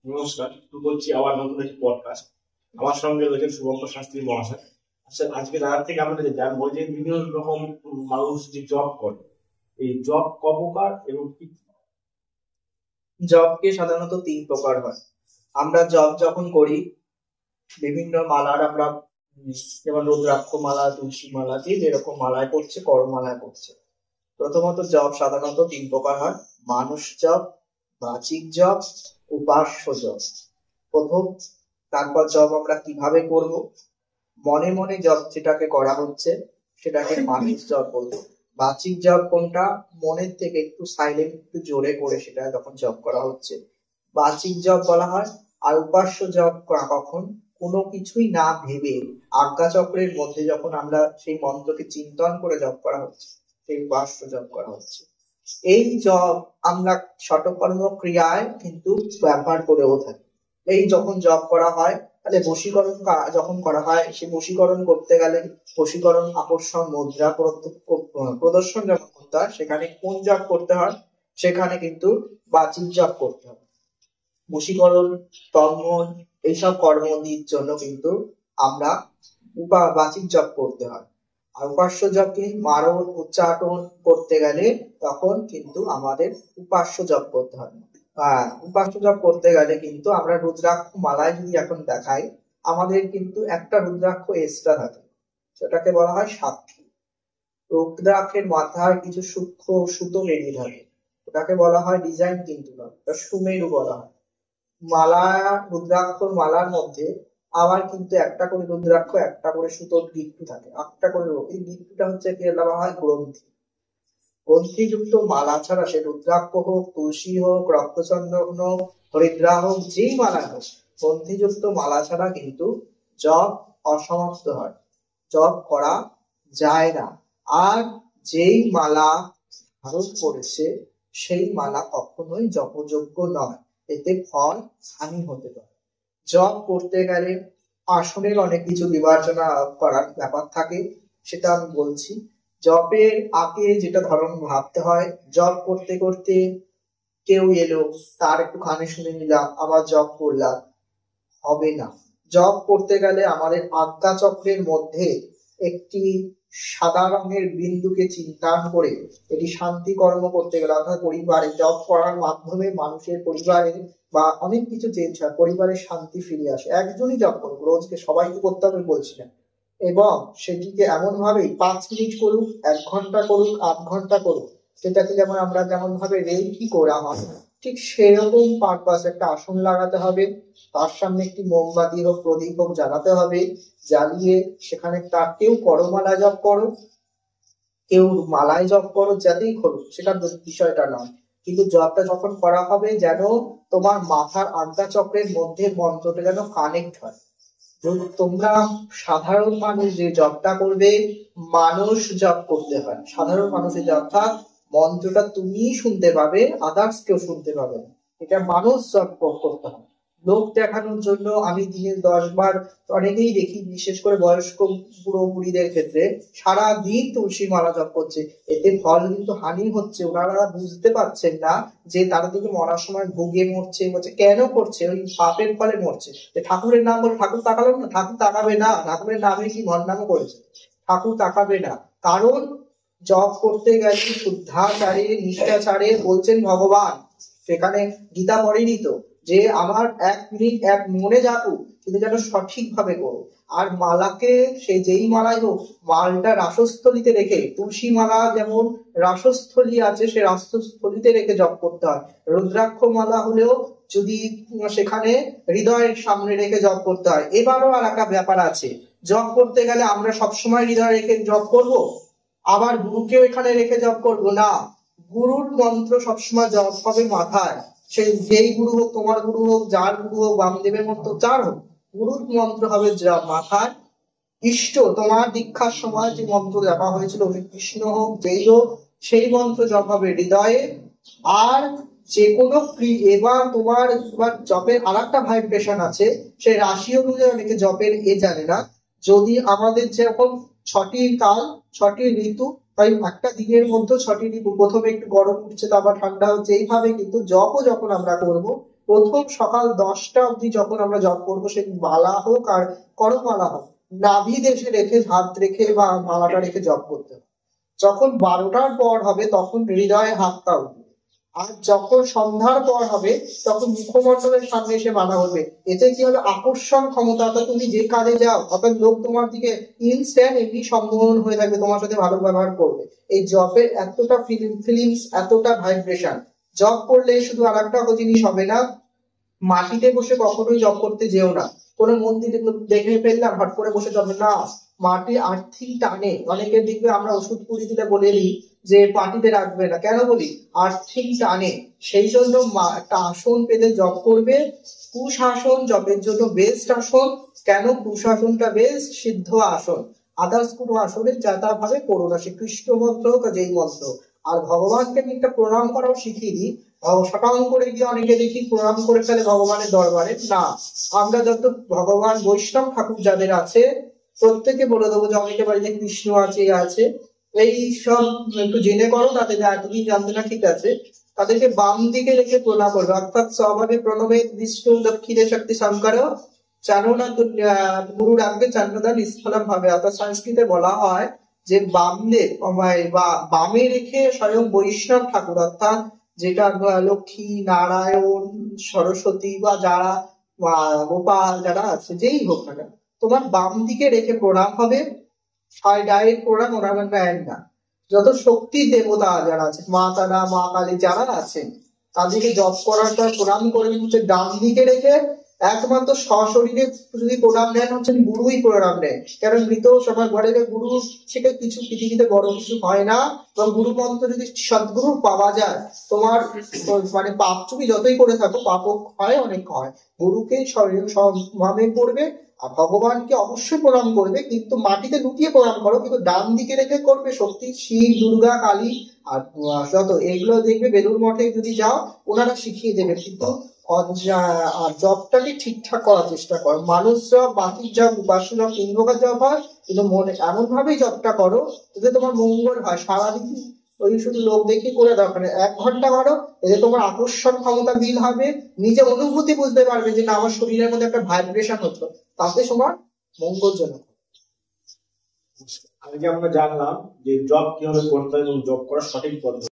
নমস্কার, শুরু করছি আবার নতুন একটি পডকাস্ট। আমার সঙ্গে রয়েছেন শুভঙ্কর শাস্ত্রী মহাশয়। আচ্ছা, আজকে তার থেকে আমরা যে জানবো যে বিভিন্ন রকম মানুষ যে জব করে, এই জব ক প্রকার এবং কি কি? জবকে সাধারণত তিন প্রকার হয়। আমরা জব যখন করি বিভিন্ন মালার আমরা যেমন রুদ্রাক্ষ মালা, তুলসী মালা, যে যেরকম মালায় করছে, করমালায় করছে। প্রথমত জব সাধারণত তিন প্রকার হয়: মানুষ জব, বাচিক জব, উপাস্য জব। প্রথম, তারপর জব আমরা কিভাবে করব? মনে মনে জব যেটাকে করা হচ্ছে সেটাকে মানুষ জব বলবো। বাচিক জব কোনটা? মনের থেকে একটু সাইলেন্ট, একটু জোরে করে সেটা যখন জব করা হচ্ছে বাচিক জব বলা হয়। আর উপাস্য জব কখন? কোনো কিছুই না ভেবে আজ্ঞা চক্রের মধ্যে যখন আমরা সেই মন্ত্রকে চিন্তন করে জব করা হচ্ছে, সেই উপাস্য জব করা হচ্ছে। এই জব আমরা ষটকর্ম ক্রিয়ায় কিন্তু ব্যবহার করেও থাকি। এই যখন জব করা হয়, তাহলে বশীকরণ যখন করা হয়, সে বশীকরণ করতে গেলে বশীকরণ, আকর্ষণ, মুদ্রা প্রদর্শন যখন করতে হয়, সেখানে কোন জব করতে হয়? সেখানে কিন্তু বাচিক জব করতে হয়। বশীকরণ, তন্মন, এইসব কর্মদির জন্য কিন্তু আমরা বাচিক জপ করতে হয়। আর উপাস্য জপকে মারণ উচ্চাটন করতে গেলে তখন কিন্তু আমাদের উপাস্য জপ করতে হয়। উপাস্য জপ করতে গেলে কিন্তু আমরা রুদ্রাক্ষ মালায় যদি এখন দেখাই, আমাদের কিন্তু একটা রুদ্রাক্ষ এক্সট্রা থাকে, সেটাকে বলা হয় সাক্ষী। রুদ্রাক্ষের মাথায় কিছু সূক্ষ্ম সুতো লেগে থাকে, ওটাকে বলা হয় ডিজাইন, কিন্তু না, সুমেরু বলা হয়। মালা, রুদ্রাক্ষ মালার মধ্যে আবার কিন্তু একটা করে রুদ্রাক্ষ, একটা করে সুতোর গিট্টু থাকে, একটা করে। এই গিট্টুটা হচ্ছে কি বলা হয়? গ্রন্থি। গ্রন্থিযুক্ত মালা ছাড়া সে রুদ্রাক্ষ হোক, তুলসী হোক, রক্তচন্দন হোক, হরিদ্রা হোক, যেই মালা হোক, গ্রন্থিযুক্ত মালা ছাড়া কিন্তু জপ অসমাপ্ত হয়, জপ করা যায় না। আর যেই মালা ধারণ করেছে সেই মালা কখনোই জপযোগ্য নয়, এতে ফল হানি হতে পারে। জপ করতে গেলে আসনের অনেক কিছু বিবেচনা করার ব্যাপার থাকে, সেটা আমি বলছি। জপের আগে যেটা ধরন ভাবতে হয়, জপ করতে করতে কেউ এলো, তার একটু কানে শুনে নিলাম, আবার জপ করলাম, হবে না। জপ করতে গেলে আমাদের আজ্ঞা চক্রের মধ্যে একটি সাদা রঙের বিন্দুকে চিন্তান করে এটি শান্তি কর্ম করতে গেলে, অর্থাৎ পরিবারে জপ করার মাধ্যমে মানুষের পরিবারে বা অনেক কিছু চেঞ্জ হয়, পরিবারের শান্তি ফিরে আসে। একজনই জপ করুক, রোজকে সবাইকে করতে হবে বলছি না, এবং সেটিকে এমন ভাবে 5 মিনিট করুক, 1 ঘন্টা করুক, 8 ঘন্টা করুক, সেটাকে যেমন আমরা যেমন ভাবে রেকি করা হয়, ঠিক সেরকম পারপাস একটা আসন লাগাতে হবে, তার সামনে একটি মোমবাতি হোক, প্রদীপ হোক জ্বালাতে হবে, জ্বালিয়ে সেখানে তার কেউ করমালা জপ করো, কেউ মালায় জপ করো, যাতেই করুক, সেটা বিষয়টা নয়, কিন্তু জপটা যখন করা হবে যেন তোমার মাথার আজ্ঞা চক্রের মধ্যে মন্ত্রটা যেন কানেক্ট হয়। তোমরা সাধারণ মানুষ যে জপটা করবে, মানুষ জপ করতে হয়। সাধারণ মানুষের জপটা মন্ত্রটা তুমি শুনতে পাবে, আদার্স কেউ শুনতে পাবে না, এটা মানুষ জপ করতে হয়। লোক দেখানোর জন্য আমি দিনে 10 বার, অনেকেই দেখি বিশেষ করে বয়স্ক বুড়ো বুড়িদের ক্ষেত্রে সারা দিন তুলসী মালা জপ করছে, এতে ফল কিন্তু হানি হচ্ছে। ওনারা বুঝতে পারছেন না যে তারা দিকে মরার সময় ভুগে মরছে, বলছে কেন করছে? ওই পাপের ফলে মরছে। ঠাকুরের নাম বলে ঠাকুর তাকালো না, ঠাকুর তাকাবে না, ঠাকুরের নামে কি ভণ্ডামি করেছে, ঠাকুর তাকাবে না। কারণ জপ করতে গেলে শুদ্ধাচারে, নিষ্ঠাচারে বলছেন ভগবান। সেখানে গীতা পড়েনি তো যে আমার 1 মিনিট এক মনে যাকুক, কিন্তু যেন সঠিক ভাবে করো। আর মালাকে সে যেই মালাই হোক, মালটা রাসস্থলিতে রেখে, তুলসী মালা যেমন রাসস্থলী আছে, সে রাসস্থলিতে রেখে জপ করতে হয়। রুদ্রাক্ষ মালা হলেও যদি সেখানে হৃদয়ের সামনে রেখে জপ করতে হয়। এবারও আর একটা ব্যাপার আছে, জপ করতে গেলে আমরা সবসময় হৃদয় রেখে জপ করব, আবার গুরুকেও এখানে রেখে জপ করব না। গুরুর মন্ত্র সবসময় জপ হবে মাথায়, সে যেই গুরু হোক, তোমার গুরু হোক, যার গুরু হোক, বামদেবের মন্ত্র যার হোক, গুরুর মন্ত্র হবে মাথায়। ইষ্ট তোমার দীক্ষার সময় যে মন্ত্র জপা হয়েছিল, কৃষ্ণ হোক, যেই হোক, সেই মন্ত্র জপ হবে হৃদয়ে। আর যে কোনো এবার তোমার জপের আর একটা ভাইব্রেশন আছে, সেই রাশি অনুযায়ী অনেকে জপের জানে না। যদি আমাদের যেরকম 6টি কাল, 6টি ঋতু, তাই একটা দিনের মধ্যে 6টি ঋতু, প্রথমে একটু গরম উঠছে, তারপর ঠান্ডা হচ্ছে, এইভাবে কিন্তু জপও যখন আমরা করব, প্রথম সকাল 10টা অবধি যখন আমরা জপ করবো, সে মালা হোক আর করমালা হোক, নাভি দেশে রেখে হাত রেখে বা মালাটা রেখে জপ করতে হবে। যখন 12টার পর হবে তখন হৃদয়ে হাতটা উঠবে, আর যখন সন্ধ্যার পর হবে তখন মুখমণ্ডলের সামনে এসে মালা হবে। এতে কি হবে, আকর্ষণ ক্ষমতা, অর্থাৎ তুমি যে কাজে যাও অর্থাৎ লোক তোমার দিকে ইনস্ট্যান্ট এমনি সম্মোহন হয়ে থাকবে, তোমার সাথে ভালো ব্যবহার করবে। এই জপের এতটা ফিলিংস, এতটা ভাইব্রেশন। জপ করলে শুধু আর একটা জিনিস হবে না, মাটিতে বসে কখনোই জপ করতে যেও না। কোনো মন্দিরে দেখে ফেললাম হট করে বসে যাবে না, মাটি আর্থিং টানে। অনেকে দেখবে আমরা ওষুধ পুরি দিলে বলে দিই যে মাটিতে রাখবে না, কেন বলি, আর্থিং টানে। সেই জন্য একটা আসন পেতে জপ করবে। কুশাসন জপের জন্য বেস্ট আসন। কেন কুশাসনটা বেস্ট? সিদ্ধ আসন। আদার্স কোনো আসনে যাতা ভাবে করো না, সে কৃষ্ণ মন্ত্র হোক যেই মন্ত্র। আর ভগবানকে আমি একটা প্রণাম করাও শিখিয়ে দিই। সকাল করে গিয়ে অনেকে দেখি প্রণাম করে ফেলে ভগবানের দরবারে। না, আমরা যত ভগবান বৈষ্ণব ঠাকুর যাদের আছে প্রত্যেকে বলে দেবো যে অনেকের বাড়িতে কৃষ্ণ আছে, আছে, এই সব একটু জেনে করো। তাদের এতদিন জানতে না, ঠিক আছে, তাদেরকে বাম দিকে রেখে প্রণাম করবে, অর্থাৎ স্বভাবে প্রণবে বিষ্ণু দক্ষিণে শক্তি শঙ্কর চাননা গুরু রাখবে চান্নদা নিষ্ফলম ভাবে। অর্থাৎ সংস্কৃতে বলা হয় যে বামে বা বামে রেখে স্বয়ং বৈষ্ণব ঠাকুর, অর্থাৎ যেটা লক্ষ্মী নারায়ণ সরস্বতী বা যারা গোপাল যারা আছে যেই হোক না কেন, তোমার বাম দিকে রেখে প্রণাম হবে। ডাইরেক্ট প্রণাম ওনারা নেন না। যত শক্তি দেবতা যারা আছে, মা তারা মা কালী যারা আছেন, তাদেরকে জপ করার পর প্রণাম করবেন হচ্ছে ডান দিকে রেখে। একমাত্র সশরীরে যদি প্রণাম নেন হচ্ছেন গুরুই প্রণাম নেন, কারণ মৃত সবার ঘরে গুরু থেকে কিছু পৃথিবীতে বড় কিছু হয় না। এবং গুরু মন্ত্র যদি সদ্গুরু পাওয়া যায়, তোমার মানে পাপ তুমি যতই করে থাকো পাপ হয়, অনেক হয়। গুরুকে সভাবে করবে, আর ভগবানকে অবশ্যই প্রণাম করবে, কিন্তু মাটিতে লুটিয়ে প্রণাম করো, কিন্তু ডান দিকে রেখে করবে। শক্তি শিব দুর্গা কালী আর যত এগুলো দেখবে বেলুর মঠে যদি যাও ওনারা শিখিয়ে দেবে। কিন্তু আর জবটাকে ঠিকঠাক করার চেষ্টা করো। মানুষ জব, বাতির জব, উপাস্য জব, ইন্দ্রকার জব হয়, কিন্তু মনে এমন ভাবেই জবটা করো যাতে তোমার মঙ্গল হয়। সারাদিন ওই শুধু লোক দেখে করে দরকার নেই, 1 ঘন্টা করো, এতে তোমার আকর্ষণ ক্ষমতা বিল হবে, নিজে অনুভূতি বুঝতে পারবে যে না আমার শরীরের মধ্যে একটা ভাইব্রেশন হতো, তাতে তোমার মঙ্গলজনক। আজকে আমরা জানলাম যে জব কিভাবে করতে হয় এবং জব করার সঠিক পদ্ধতি।